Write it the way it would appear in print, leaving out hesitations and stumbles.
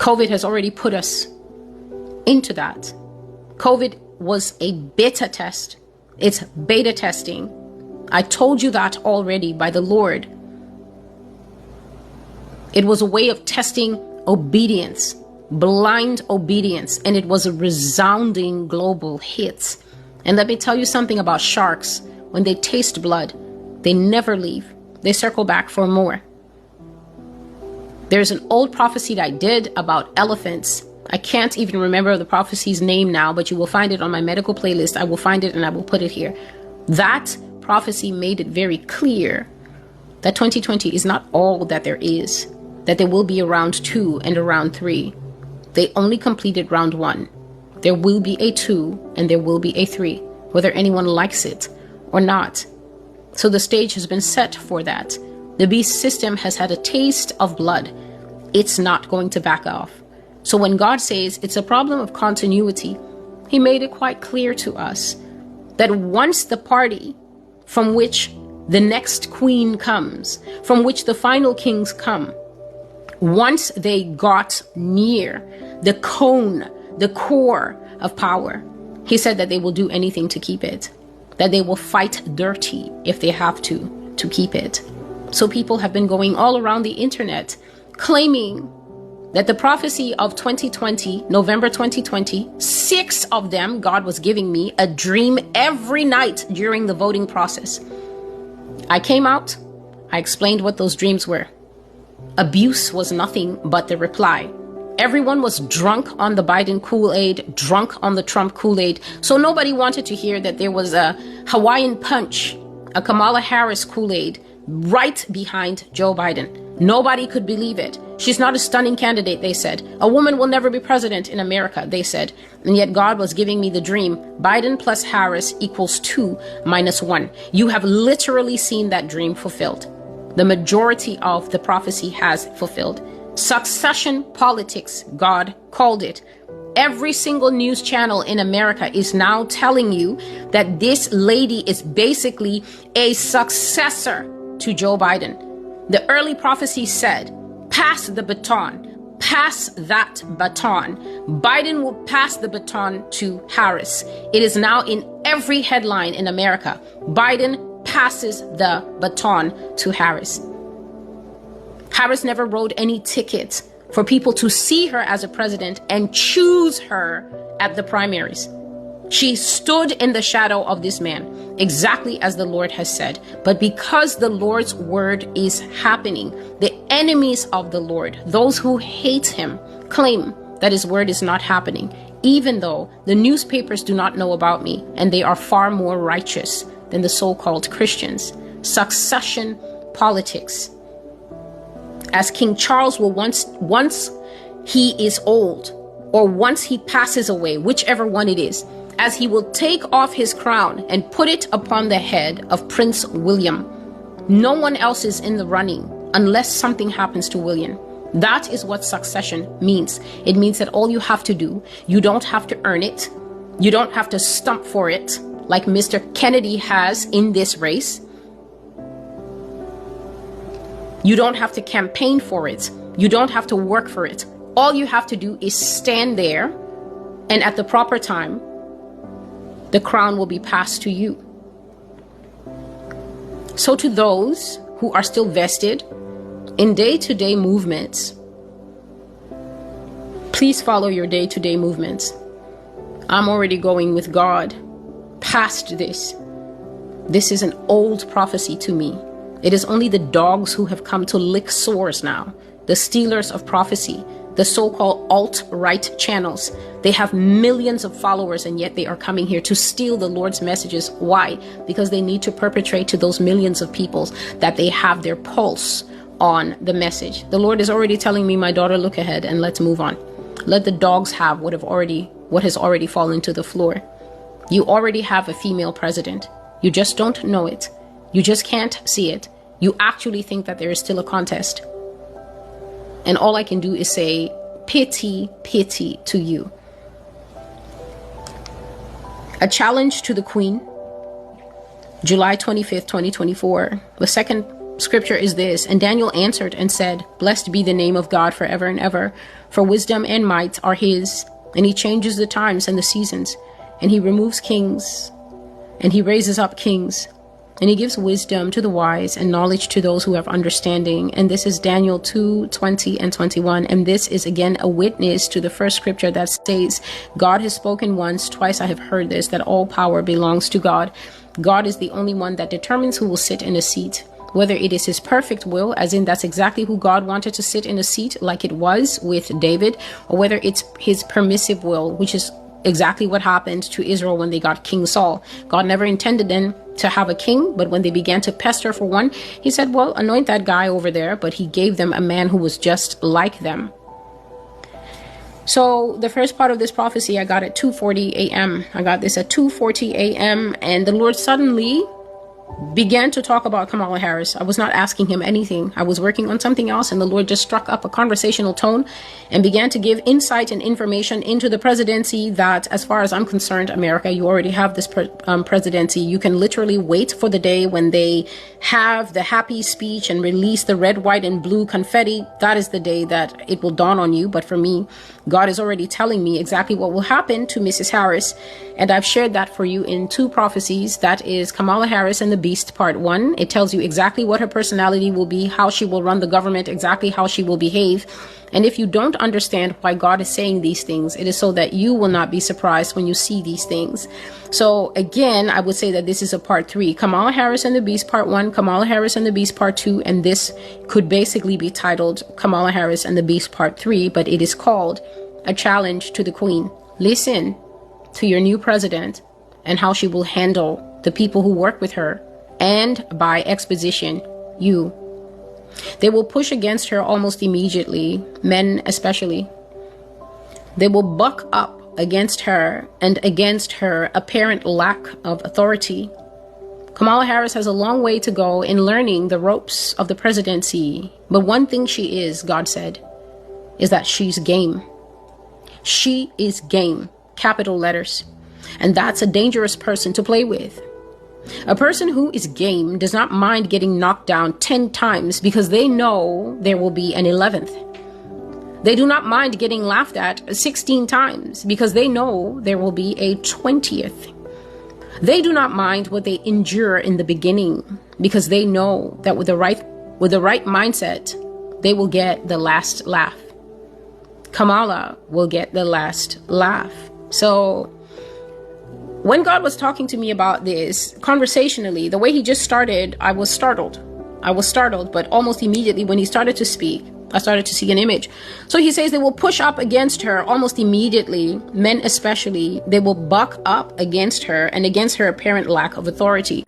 COVID has already put us into that. COVID was a beta test. It's beta testing. I told you that already by the Lord. It was a way of testing obedience, blind obedience, and it was a resounding global hit. And let me tell you something about sharks. When they taste blood, they never leave. They circle back for more. There's an old prophecy that I did about elephants. I can't even remember the prophecy's name now, but you will find it on my medical playlist. I will find it and I will put it here. That prophecy made it very clear that 2020 is not all that there is, that there will be a round 2 and a round 3. They only completed round 1. There will be a 2 and there will be a 3, whether anyone likes it or not. So the stage has been set for that. The beast system has had a taste of blood. It's not going to back off. So when God says it's a problem of continuity, he made it quite clear to us that once the party from which the next queen comes, from which the final kings come, once they got near the cone, the core of power, he said that they will do anything to keep it, that they will fight dirty if they have to keep it. So people have been going all around the internet claiming that the prophecy of 2020, November 2020, 6 of them, God was giving me a dream every night during the voting process. I came out, I explained what those dreams were. Abuse was nothing but the reply. Everyone was drunk on the Biden Kool-Aid, drunk on the Trump Kool-Aid. So nobody wanted to hear that there was a Hawaiian Punch, a Kamala Harris Kool-Aid right behind Joe Biden. Nobody could believe it. She's not a stunning candidate, they said. A woman will never be president in America, they said. And yet God was giving me the dream. Biden plus Harris equals 2 minus 1. You have literally seen that dream fulfilled. The majority of the prophecy has fulfilled. Succession politics, God called it. Every single news channel in America is now telling you that this lady is basically a successor to Joe Biden. The early prophecy said, pass the baton, pass that baton. Biden will pass the baton to Harris. It is now in every headline in America. Biden passes the baton to Harris. Harris never wrote any ticket for people to see her as a president and choose her at the primaries. She stood in the shadow of this man, exactly as the Lord has said. But because the Lord's word is happening, the enemies of the Lord, those who hate him, claim that his word is not happening, even though the newspapers do not know about me, and they are far more righteous than the so-called Christians. Succession politics. As King Charles will once he is old, or once he passes away, whichever one it is, as he will take off his crown and put it upon the head of Prince William. No one else is in the running unless something happens to William. That is what succession means. It means that all you have to do, you don't have to earn it. You don't have to stump for it like Mr. Kennedy has in this race. You don't have to campaign for it. You don't have to work for it. All you have to do is stand there, and at the proper time, the crown will be passed to you. So to those who are still vested in day-to-day movements, please follow your day-to-day movements. I'm already going with God past this. This is an old prophecy to me. It is only the dogs who have come to lick sores now, the stealers of prophecy, the so-called alt-right channels. They have millions of followers, and yet they are coming here to steal the Lord's messages. Why? Because they need to perpetrate to those millions of people that they have their pulse on the message. The Lord is already telling me, my daughter, look ahead and let's move on. Let the dogs have what has already fallen to the floor. You already have a female president. You just don't know it. You just can't see it. You actually think that there is still a contest. And all I can do is say, pity, pity to you. A challenge to the Queen, July 25th, 2024, the second scripture is this: and Daniel answered and said, blessed be the name of God forever and ever, for wisdom and might are his, and he changes the times and the seasons, and he removes kings, and he raises up kings, and he gives wisdom to the wise and knowledge to those who have understanding. And this is Daniel 2:20 and 21. And this is again a witness to the first scripture that says, God has spoken once, twice I have heard this, that all power belongs to God. God is the only one that determines who will sit in a seat, whether it is his perfect will, as in that's exactly who God wanted to sit in a seat like it was with David, or whether it's his permissive will, which is exactly what happened to Israel when they got King Saul. God never intended them to have a king, but when they began to pester for one, he said, well, anoint that guy over there, but he gave them a man who was just like them. So the first part of this prophecy I got at 2:40 a.m. I got this at 2:40 a.m. and the Lord suddenly began to talk about Kamala Harris. I was not asking him anything. I was working on something else, and the Lord just struck up a conversational tone and began to give insight and information into the presidency that, as far as I'm concerned, America, you already have this presidency. You can literally wait for the day when they have the happy speech and release the red, white, and blue confetti. That is the day that it will dawn on you. But for me, God is already telling me exactly what will happen to Mrs. Harris. And I've shared that for you in 2 prophecies. That is Kamala Harris and the Beast Part 1. It tells you exactly what her personality will be, how she will run the government, exactly how she will behave. And if you don't understand why God is saying these things, it is so that you will not be surprised when you see these things. So again, I would say that this is a Part 3. Kamala Harris and the Beast Part 1, Kamala Harris and the Beast Part 2, and this could basically be titled Kamala Harris and the Beast Part 3, but it is called A Challenge to the Queen. Listen to your new president and how she will handle the people who work with her, and by exposition, you. They will push against her almost immediately, men especially. They will buck up against her and against her apparent lack of authority. Kamala Harris has a long way to go in learning the ropes of the presidency, but one thing she is, God said, is that she's game. She is game, capital letters. And that's a dangerous person to play with. A person who is game does not mind getting knocked down 10 times because they know there will be an 11th. They do not mind getting laughed at 16 times because they know there will be a 20th. They do not mind what they endure in the beginning because they know that with the right mindset, they will get the last laugh. Kamala will get the last laugh. So when God was talking to me about this conversationally, the way he just started, I was startled, but almost immediately when he started to speak, I started to see an image. So he says they will push up against her almost immediately, men especially. They will buck up against her and against her apparent lack of authority.